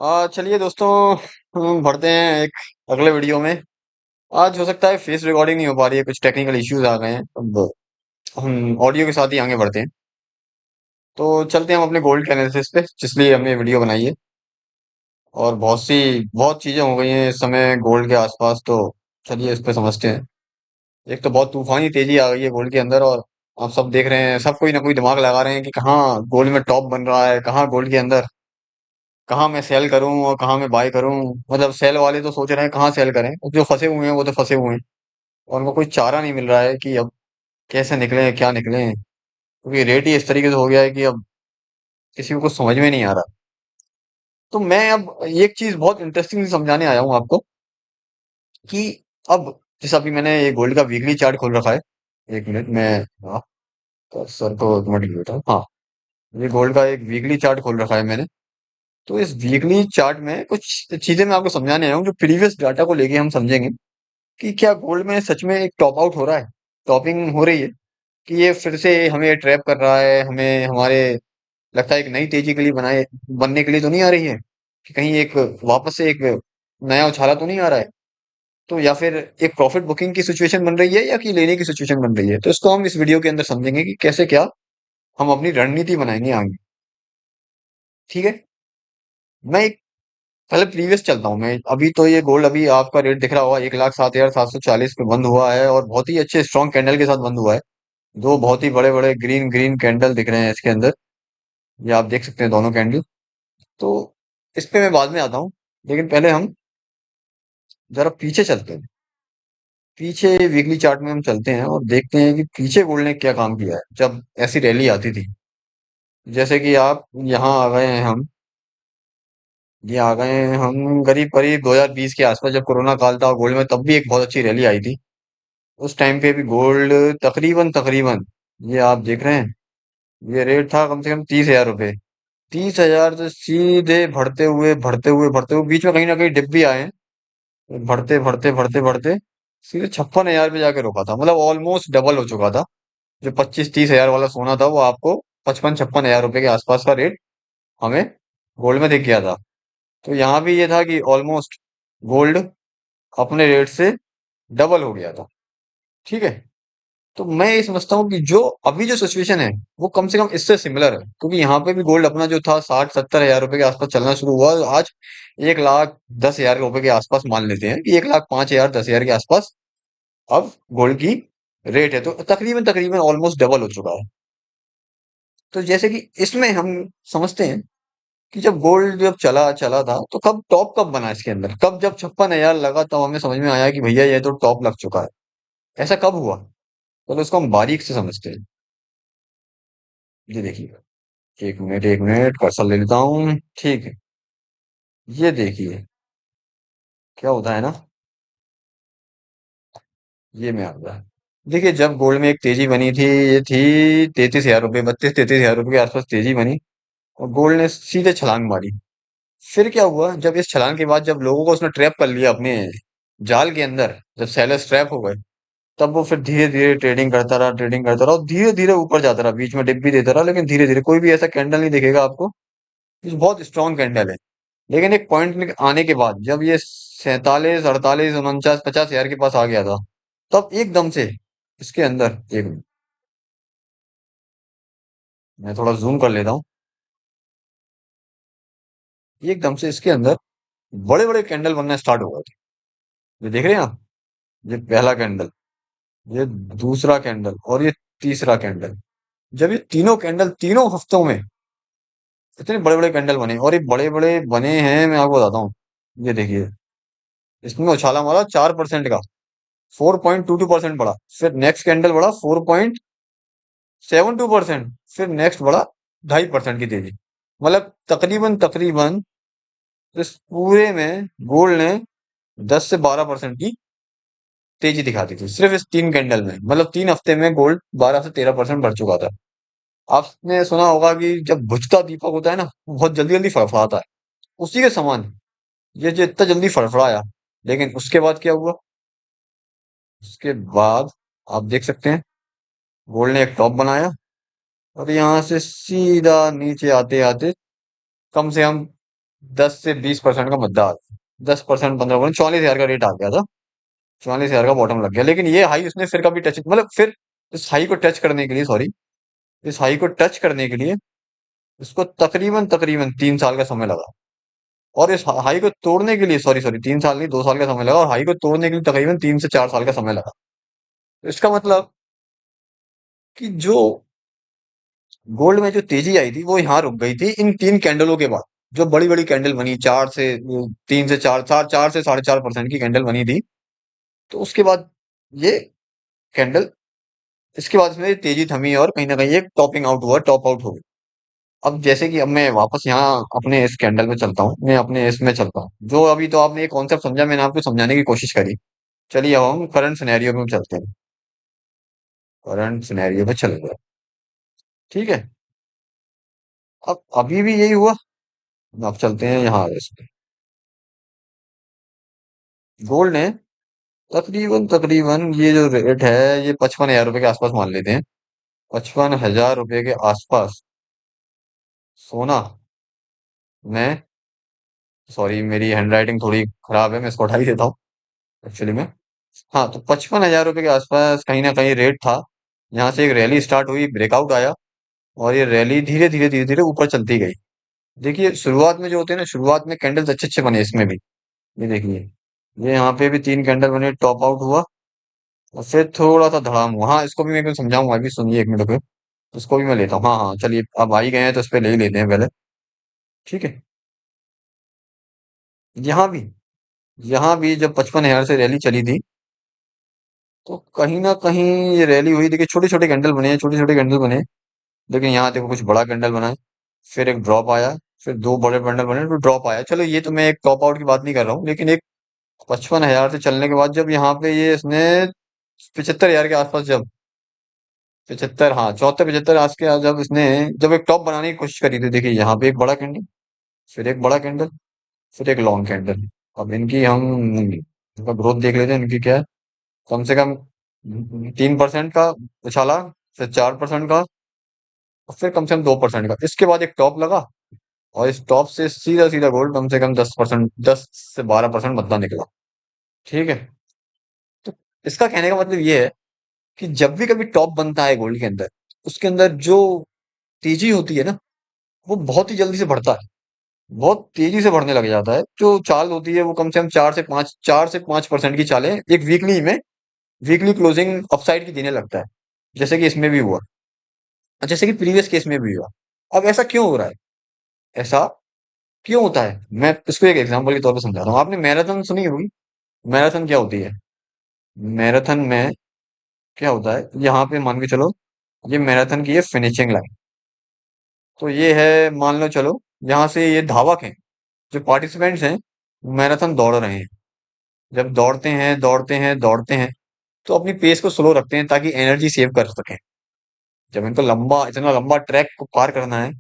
चलिए दोस्तों, हम बढ़ते हैं एक अगले वीडियो में। आज हो सकता है फेस रिकॉर्डिंग नहीं हो पा रही है, कुछ टेक्निकल इश्यूज आ गए हैं। अब हम ऑडियो के साथ ही आगे बढ़ते हैं। तो चलते हैं हम अपने गोल्ड के एनालिसिस पे, जिसलिए हमने वीडियो बनाई है। और बहुत चीजें हो गई हैं इस समय गोल्ड के आसपास, तो चलिए इस पे समझते हैं। एक तो बहुत तूफानी तेजी आ गई है गोल्ड के अंदर, और आप सब देख रहे हैं, सब कोई ना कोई दिमाग लगा रहे हैं कि कहाँ गोल्ड में टॉप बन रहा है, कहाँ गोल्ड के अंदर कहाँ मैं सेल करूं और कहाँ मैं बाय करूं। मतलब सेल वाले तो सोच रहे हैं कहाँ सेल करें, जो फंसे हुए हैं वो तो फंसे हुए हैं। और उनको कोई चारा नहीं मिल रहा है कि अब कैसे निकले क्या निकले, क्योंकि रेट ही इस तरीके से हो गया है कि अब किसी को कुछ समझ में नहीं आ रहा। तो मैं अब एक चीज बहुत इंटरेस्टिंग समझाने आया हूँ आपको कि अब जैसे अभी मैंने ये गोल्ड का वीकली चार्ट खोल रखा है। एक मिनट मैं, हाँ, सर को एक मिनट लेता हूँ। हाँ, ये गोल्ड का एक वीकली चार्ट खोल रखा है मैंने। तो इस वीकली चार्ट में कुछ चीजें मैं आपको समझाने आया हूँ, जो प्रीवियस डाटा को लेके हम समझेंगे कि क्या गोल्ड में सच में एक टॉप आउट हो रहा है, टॉपिंग हो रही है, कि ये फिर से हमें ट्रैप कर रहा है, हमें हमारे लगता है एक नई तेजी के लिए बनाए बनने के लिए तो नहीं आ रही है, कि कहीं एक वापस से एक नया उछाला तो नहीं आ रहा है। तो या फिर एक प्रॉफिट बुकिंग की सिचुएशन बन रही है, या कि लेने की सिचुएशन बन रही है। तो इसको हम इस वीडियो के अंदर समझेंगे कि कैसे क्या हम अपनी रणनीति बनाएंगे आगे। ठीक है। मैं एक पहले प्रीवियस चलता हूँ। मैं अभी तो ये गोल्ड अभी आपका रेट दिख रहा होगा 1,07,740 पे बंद हुआ है, और बहुत ही अच्छे स्ट्रॉन्ग कैंडल के साथ बंद हुआ है। दो बहुत ही बड़े बड़े ग्रीन ग्रीन कैंडल दिख रहे हैं इसके अंदर। ये आप देख सकते हैं दोनों कैंडल। तो इस पे मैं बाद में आता हूँ, लेकिन पहले हम जरा पीछे चलते हैं। पीछे वीकली चार्ट में हम चलते हैं और देखते हैं कि पीछे गोल्ड ने क्या काम किया है जब ऐसी रैली आती थी। जैसे कि आप यहाँ आ गए हैं, हम ये आ गए हैं हम करीब करीब 2020 के आसपास, जब कोरोना काल था गोल्ड में, तब भी एक बहुत अच्छी रैली आई थी। उस टाइम पे भी गोल्ड तकरीबन तकरीबन, ये आप देख रहे हैं, ये रेट था कम से कम 30,000 रुपये। 30,000 से सीधे बढ़ते हुए बढ़ते हुए बढ़ते हुए बीच में कहीं ना कहीं डिप भी आए हैं। बढ़ते बढ़ते बढ़ते बढ़ते सीधे 56,000 पे जाके रुका था। मतलब ऑलमोस्ट डबल हो चुका था। जो 25-30 हजार वाला सोना था, वो आपको 55-56 हजार रुपए के आसपास का रेट हमें गोल्ड में दिख गया था। तो यहाँ भी ये था कि ऑलमोस्ट गोल्ड अपने रेट से डबल हो गया था। ठीक है। तो मैं ये समझता हूँ कि जो अभी जो सिचुएशन है, वो कम से कम इससे सिमिलर है, क्योंकि यहाँ पे भी गोल्ड अपना जो था 60-70 हजार रुपए के आसपास चलना शुरू हुआ। आज 1,10,000 रुपए के आसपास मान लेते हैं कि 1,05,000 10,000 के आसपास अब गोल्ड की रेट है। तो तकरीबन तकरीबन ऑलमोस्ट डबल हो चुका है। तो जैसे कि इसमें हम समझते हैं कि जब गोल्ड जब चला चला था, तो कब टॉप कब बना इसके अंदर, कब जब 56,000 लगा तब हमें समझ में आया कि भैया ये तो टॉप लग चुका है। ऐसा कब हुआ? चलो इसको हम बारीक से समझते हैं। ये देखिए, एक मिनट कर्सर ले लेता हूँ। ठीक है। ये देखिए क्या होता है ना, ये में आ गया। देखिए, जब गोल्ड में एक तेजी बनी थी, ये थी 33,000 रुपये, 32-33 हजार रुपये के आसपास तेजी बनी, और गोल्ड ने सीधे छलांग मारी। फिर क्या हुआ, जब इस छलांग के बाद जब लोगों को उसने ट्रैप कर लिया अपने जाल के अंदर, जब सेलर्स ट्रैप हो गए, तब वो फिर धीरे धीरे ट्रेडिंग करता रहा और धीरे धीरे ऊपर जाता रहा, बीच में डिप भी देता रहा, लेकिन धीरे धीरे कोई भी ऐसा कैंडल नहीं दिखेगा आपको जो बहुत स्ट्रॉन्ग कैंडल है। लेकिन एक पॉइंट आने के बाद जब ये 47, 48, 49, 50 हजार के पास आ गया था, तब एकदम से इसके अंदर एक मिनट, मैं थोड़ा जूम कर लेता हूँ। एकदम से इसके अंदर बड़े बड़े कैंडल बनना स्टार्ट हो गए थे। ये देख रहे हैं आप, ये पहला कैंडल, ये दूसरा कैंडल और ये तीसरा कैंडल। जब ये तीनों कैंडल तीनों हफ्तों में इतने बड़े बड़े कैंडल बने, और ये बड़े बड़े बने हैं, मैं आपको बताता हूँ। ये देखिए, इसमें उछाला मारा 4% का, 4.22% बढ़ा। फिर नेक्स्ट कैंडल बढ़ा 4.72%। फिर नेक्स्ट बढ़ा 2.5% की तेजी। मतलब तकरीबन तकरीबन इस पूरे में गोल्ड ने 10 से 12% की तेजी दिखा दी थी, सिर्फ इस तीन कैंडल में। मतलब 3 हफ्ते में गोल्ड 12 से 13% बढ़ चुका था। आपने सुना होगा कि जब बुझता दीपक होता है ना, वो बहुत जल्दी जल्दी फड़फड़ाता है। उसी के समान ये जो इतना जल्दी फड़फड़ाया, लेकिन उसके बाद क्या हुआ? उसके बाद आप देख सकते हैं, गोल्ड ने एक टॉप बनाया, और यहाँ से सीधा नीचे आते आते कम से कम 10 से 20% का मुद्दा आ गया। 10%, 15%, 44 हजार का रेट आ गया था। 44 हजार का बॉटम लग गया, लेकिन ये हाई उसने फिर कभी टच, मतलब फिर इस हाई को टच करने के लिए, सॉरी, इस हाई को टच करने के लिए इसको तकरीबन तकरीबन 3 साल का समय लगा। और इस हाई को तोड़ने के लिए, सॉरी सॉरी, 3 साल नहीं, 2 साल का समय लगा, और हाई को तोड़ने के लिए तकरीबन 3 से 4 साल का समय लगा। तो इसका मतलब कि जो गोल्ड में जो तेजी आई थी वो यहाँ रुक गई थी इन 3 कैंडलों के बाद। जो बड़ी बड़ी कैंडल बनी, 3 से 4, 4 से 4.5% की कैंडल बनी थी। तो उसके बाद ये कैंडल, इसके बाद इसमें तेजी थमी और कहीं ना कहीं एक टॉपिंग आउट हुआ, टॉप आउट हो गई। अब जैसे कि अब मैं वापस यहाँ अपने इस कैंडल में चलता हूँ, मैं अपने इसमें चलता हूँ, जो अभी तो आपने ये कॉन्सेप्ट समझा, मैंने आपको समझाने की कोशिश करी। चलिए अब हम करंट सिनेरियो में चलते हैं। करंट सिनेरियो में चल गए। ठीक है। अब अभी भी यही हुआ। अब चलते हैं यहाँ इस पे। गोल्ड ने तकरीबन तकरीबन ये जो रेट है, ये 55 हजार रुपए के आसपास मान लेते हैं। 55 हजार रुपए के आसपास सोना में, सॉरी मेरी हैंडराइटिंग थोड़ी खराब है, मैं इसको उठा ही देता हूँ एक्चुअली में। हाँ, तो 55 हजार रुपए के आसपास कहीं ना कहीं रेट था। यहाँ से एक रैली स्टार्ट हुई, ब्रेकआउट आया, और ये रैली धीरे धीरे धीरे धीरे ऊपर चलती गई। देखिए शुरुआत में जो होते हैं ना, शुरुआत में कैंडल्स अच्छे अच्छे बने इसमें भी। ये देखिए, ये यहाँ पे भी 3 कैंडल बने, टॉप आउट हुआ, और फिर थोड़ा सा धड़ाम हुआ। हाँ, इसको भी मैं कुछ समझाऊंगा, अभी सुनिए 1 मिनट पे। इसको भी मैं लेता हूँ, हाँ हाँ, चलिए अब आ ही गए हैं तो इस पे ले ही लेते हैं पहले। ठीक है। यहाँ भी, यहाँ भी जब 55 हजार से रैली चली थी, तो कहीं ना कहीं ये रैली हुई। देखिए छोटे छोटे कैंडल बने हैं, छोटे छोटे कैंडल बने हैं, लेकिन यहाँ देखो कुछ बड़ा कैंडल बना है। फिर एक ड्रॉप आया, फिर 2 बड़े कैंडल बने, तो ड्रॉप आया। चलो ये तो मैं एक टॉप आउट की बात नहीं कर रहा हूँ, लेकिन एक 55 हजार से चलने के बाद जब यहाँ पे ये इसने 75 हजार के आसपास, जब 75, हाँ 74 75 आज के, जब इसने जब एक टॉप बनाने की कोशिश करी थी, देखिए यहाँ पे एक बड़ा कैंडल, फिर एक बड़ा कैंडल, फिर एक लॉन्ग कैंडल। अब इनकी हम इनका ग्रोथ देख लेते हैं, इनकी क्या है। कम से कम 3% का उछाला, फिर 4% का, और फिर कम से कम 2% का। इसके बाद एक टॉप लगा, और इस टॉप से सीधा सीधा गोल्ड कम से कम 10%, 10 से 12% बदला निकला। ठीक है। तो इसका कहने का मतलब ये है कि जब भी कभी टॉप बनता है गोल्ड के अंदर, उसके अंदर जो तेजी होती है ना, वो बहुत ही जल्दी से बढ़ता है, बहुत तेजी से बढ़ने लग जाता है। जो चाल होती है वो कम से कम 4 से 5% की चालें एक वीकली में, वीकली क्लोजिंग अपसाइड की देने लगता है। जैसे कि इसमें भी हुआ, और जैसे कि प्रीवियस केस में भी हुआ। अब ऐसा क्यों हो रहा है, ऐसा क्यों होता है, मैं इसको एक एग्जांपल के तौर पर समझाता हूँ। आपने मैराथन सुनी होगी। मैराथन क्या होती है, मैराथन में क्या होता है, यहाँ पे मान के चलो, ये मैराथन की है फिनिशिंग लाइन। तो ये है, मान लो चलो, यहाँ से ये धावक हैं, जो पार्टिसिपेंट्स हैं, मैराथन दौड़ रहे हैं। जब दौड़ते हैं दौड़ते हैं दौड़ते हैं, तो अपनी पेस को स्लो रखते हैं ताकि एनर्जी सेव कर सकें। जब इनको लंबा, इतना लंबा ट्रैक को पार करना है,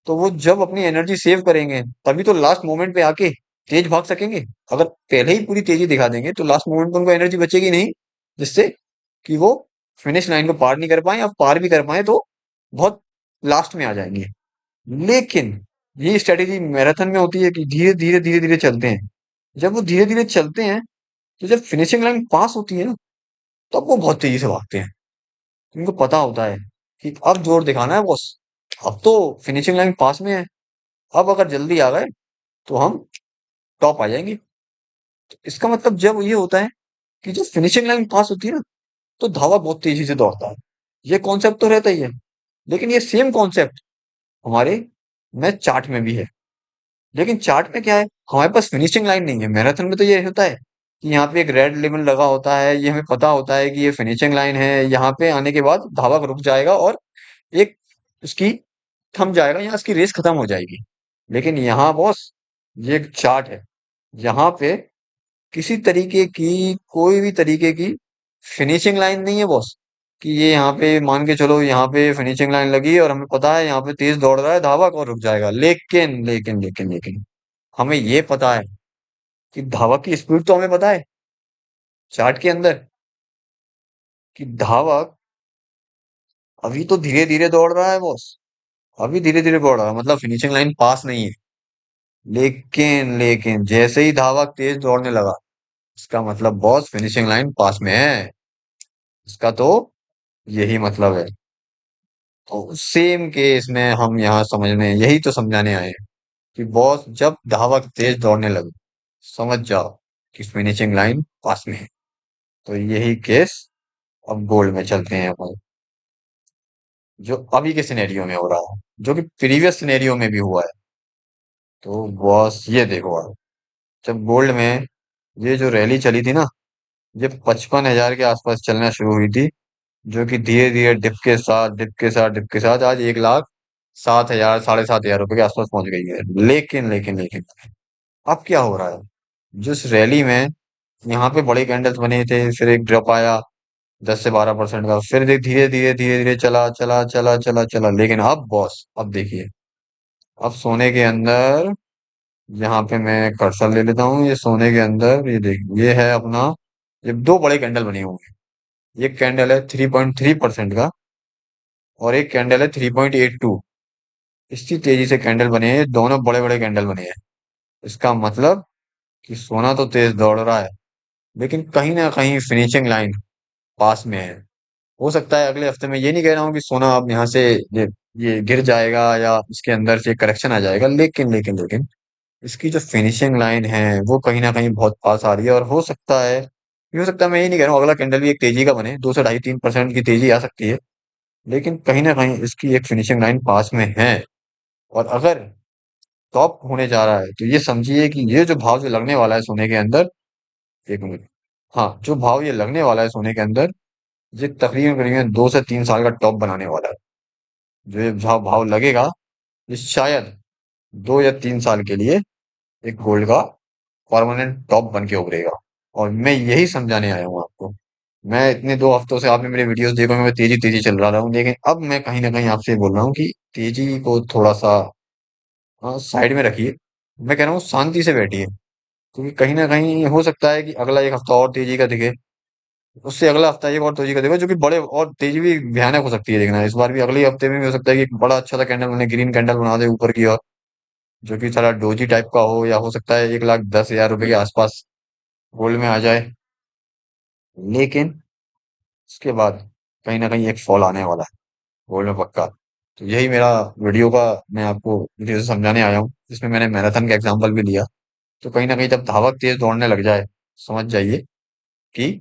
तो वो जब अपनी एनर्जी सेव करेंगे, तभी तो लास्ट मोमेंट पे आके तेज भाग सकेंगे। अगर पहले ही पूरी तेजी दिखा देंगे तो लास्ट मोमेंट पे उनको एनर्जी बचेगी नहीं, जिससे कि वो फिनिश लाइन को पार नहीं कर पाए, अब पार भी कर पाए तो बहुत लास्ट में आ जाएंगे। लेकिन ये स्ट्रेटेजी मैराथन में होती है कि धीरे धीरे धीरे धीरे चलते हैं। जब वो धीरे धीरे चलते हैं, तो जब फिनिशिंग लाइन पास होती है ना, तब वो बहुत तेजी से भागते हैं। उनको पता होता है कि अब जोर दिखाना है बॉस, अब तो फिनिशिंग लाइन पास में है, अब अगर जल्दी आ गए तो हम टॉप आ जाएंगे। तो इसका मतलब जब ये होता है कि जब फिनिशिंग लाइन पास होती है ना, तो धावक बहुत तेजी से दौड़ता है। ये कॉन्सेप्ट तो रहता ही है, लेकिन ये सेम कॉन्सेप्ट हमारे मैथ चार्ट में भी है। लेकिन चार्ट में क्या है, हमारे पास फिनिशिंग लाइन नहीं है। मैराथन में तो ये होता है कि यहाँ पे एक रेड लेबल लगा होता है, ये हमें पता होता है कि ये फिनिशिंग लाइन है, यहाँ पे आने के बाद धावक रुक जाएगा और एक उसकी थम जाएगा, यहाँ इसकी रेस खत्म हो जाएगी। लेकिन यहाँ बॉस, ये एक चार्ट है, यहाँ पे किसी तरीके की, कोई भी तरीके की फिनिशिंग लाइन नहीं है बॉस। कि ये यहाँ पे मान के चलो, यहाँ पे फिनिशिंग लाइन लगी और हमें पता है यहाँ पे तेज दौड़ रहा है धावक और रुक जाएगा। लेकिन हमें ये पता है कि धावक की स्पीड तो हमें पता है चार्ट के अंदर, कि धावक अभी तो धीरे धीरे दौड़ रहा है बॉस, अभी धीरे धीरे दौड़ रहा है, मतलब फिनिशिंग लाइन पास नहीं है। लेकिन लेकिन जैसे ही धावक तेज दौड़ने लगा, इसका मतलब बॉस फिनिशिंग लाइन पास में है। इसका तो यही मतलब है। तो सेम केस में हम यहाँ समझने, यही तो समझाने आए हैं कि बॉस जब धावक तेज दौड़ने लगे, समझ जाओ कि फिनिशिंग लाइन पास में है। तो यही केस अब गोल्ड में चलते हैं अपन, जो अभी के सिनेरियो में हो रहा है, जो कि प्रीवियस सिनेरियो में भी हुआ है। तो बॉस ये देखो आप, जब गोल्ड में ये जो रैली चली थी ना, ये 55,000 के आसपास चलना शुरू हुई थी, जो कि धीरे धीरे डिप के साथ डिप के साथ डिप के साथ आज 1,07,000 7,500 रुपए के आसपास पहुंच गई है। लेकिन लेकिन लेकिन अब क्या हो रहा है, जिस रैली में यहाँ पे बड़े कैंडल्स बने थे, फिर एक ड्रॉप आया 10 से 12% का, फिर धीरे धीरे धीरे धीरे चला चला चला चला चला, लेकिन अब बॉस अब देखिए, अब सोने के अंदर, यहाँ पे मैं कर्सर ले लेता हूँ, ये सोने के अंदर ये देखिए, ये है अपना, ये दो बड़े कैंडल बने हुए हैं। एक कैंडल है 3.3% का, और एक कैंडल है 3.82। इतनी तेजी से कैंडल बने हैं, ये दोनों बड़े बड़े कैंडल बने हैं। इसका मतलब कि सोना तो तेज दौड़ रहा है, लेकिन कहीं ना कहीं फिनिशिंग लाइन पास में है। हो सकता है अगले हफ्ते में, ये नहीं कह रहा हूँ कि सोना अब यहाँ से ये गिर जाएगा या इसके अंदर से करेक्शन आ जाएगा, लेकिन लेकिन लेकिन इसकी जो फिनिशिंग लाइन है वो कहीं ना कहीं बहुत पास आ रही है। और हो सकता है, ये हो सकता है, मैं ये नहीं कह रहा हूँ अगला कैंडल भी एक तेजी का बने, 2 से 2.5 3% की तेजी आ सकती है, लेकिन कहीं ना कहीं इसकी एक फिनिशिंग लाइन पास में है। और अगर टॉप होने जा रहा है, तो ये समझिए कि ये जो भाव जो लगने वाला है सोने के अंदर, एक मिनट, हाँ, जो भाव ये लगने वाला है सोने के अंदर, ये तकरीबन करीबन 2 से 3 साल का टॉप बनाने वाला है। जो ये भाव भाव लगेगा, ये शायद 2 या 3 साल के लिए एक गोल्ड का परमानेंट टॉप बन के उभरेगा। और मैं यही समझाने आया हूँ आपको। मैं इतने 2 हफ्तों से आपने मेरे वीडियोस देखो, मैं तेजी तेजी चल रहा हूँ, लेकिन अब मैं कहीं ना कहीं आपसे बोल रहा हूँ कि तेजी को थोड़ा सा साइड में रखिए। मैं कह रहा हूँ शांति से बैठिए, क्योंकि कहीं ना कहीं हो सकता है कि अगला एक हफ्ता और तेजी का दिखे, उससे अगला हफ्ता एक और तेजी का दिखे, जो कि बड़े और तेजी भी भयानक हो सकती है। देखना इस बार भी अगले हफ्ते में भी हो सकता है कि एक बड़ा अच्छा सा कैंडल बने, ग्रीन कैंडल बना दे ऊपर की ओर, जो कि थोड़ा डोजी टाइप का हो, या हो सकता है 1,10,000 रुपए के आसपास गोल्ड में आ जाए। लेकिन उसके बाद कहीं ना कहीं एक फॉल आने वाला है गोल्ड में, पक्का। तो यही मेरा वीडियो का, मैं आपको वीडियो से समझाने आया हूँ, जिसमें मैंने मैराथन का एग्जांपल भी लिया। तो कहीं ना कहीं जब धावक तेज दौड़ने लग जाए, समझ जाइए कि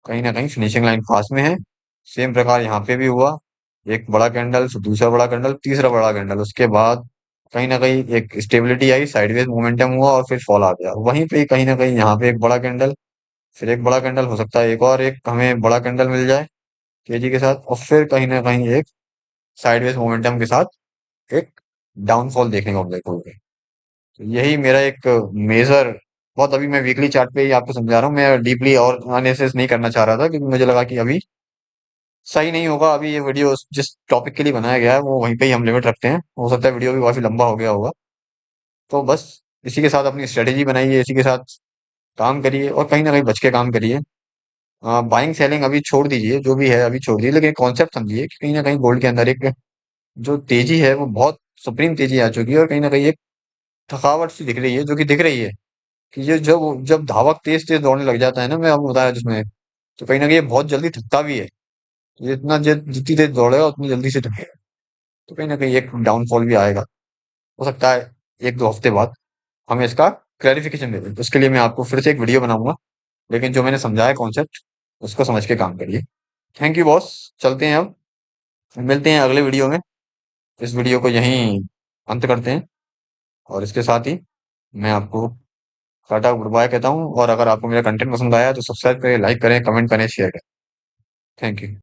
कहीं ना कहीं फिनिशिंग लाइन पास में है। सेम प्रकार यहाँ पे भी हुआ, एक बड़ा कैंडल, फिर दूसरा बड़ा कैंडल, तीसरा बड़ा कैंडल, उसके बाद कहीं ना कहीं एक स्टेबिलिटी आई, साइडवेज मोमेंटम हुआ, और फिर फॉल आ गया। वहीं पे कहीं ना कहीं यहाँ पे एक बड़ा कैंडल, फिर एक बड़ा कैंडल, हो सकता है एक और एक हमें बड़ा कैंडल मिल जाए तेजी के साथ, और फिर कहीं ना कहीं एक साइडवेज मोमेंटम के साथ एक डाउनफॉल देखने को मिलेगा। तो यही मेरा एक मेजर, बहुत अभी मैं वीकली चार्ट पे ही आपको समझा रहा हूँ, मैं डीपली और एनालिसिस नहीं करना चाह रहा था, क्योंकि मुझे लगा कि अभी सही नहीं होगा। अभी ये वीडियो जिस टॉपिक के लिए बनाया गया है वो वहीं पे ही हम लिमिट रखते हैं, हो सकता है वीडियो भी काफी लंबा हो गया होगा। तो बस इसी के साथ अपनी स्ट्रेटेजी बनाइए, इसी के साथ काम करिए, और कहीं ना कहीं बच के काम करिए। बाइंग सेलिंग अभी छोड़ दीजिए, जो भी है अभी छोड़ दीजिए, लेकिन कॉन्सेप्ट समझिए कि कहीं ना कहीं गोल्ड के अंदर एक जो तेजी है वो बहुत सुप्रीम तेजी आ चुकी है, और कहीं ना कहीं एक थकावट सी दिख रही है, जो कि दिख रही है कि ये जब जब धावक तेज तेज दौड़ने लग जाता है ना, मैं आपको बताया जिसमें, तो कहीं ना कहीं ये बहुत जल्दी थकता भी है। ये इतना जितनी तेज दौड़ेगा उतनी जल्दी से थकेगा। तो कहीं ना कहीं एक डाउनफॉल भी आएगा, हो सकता है 1 2 हफ्ते बाद हमें इसका क्लैरिफिकेशन दे दें। उसके लिए मैं आपको फिर से एक वीडियो बनाऊंगा, लेकिन जो मैंने समझाया कॉन्सेप्ट, उसको समझ के काम करिए। थैंक यू बॉस, चलते हैं अब, मिलते हैं अगले वीडियो में। इस वीडियो को यहीं अंत करते हैं, और इसके साथ ही मैं आपको टाटा गुड बाय कहता हूँ। और अगर आपको मेरा कंटेंट पसंद आया तो सब्सक्राइब करें, लाइक करें, कमेंट करें, शेयर करें। Thank you.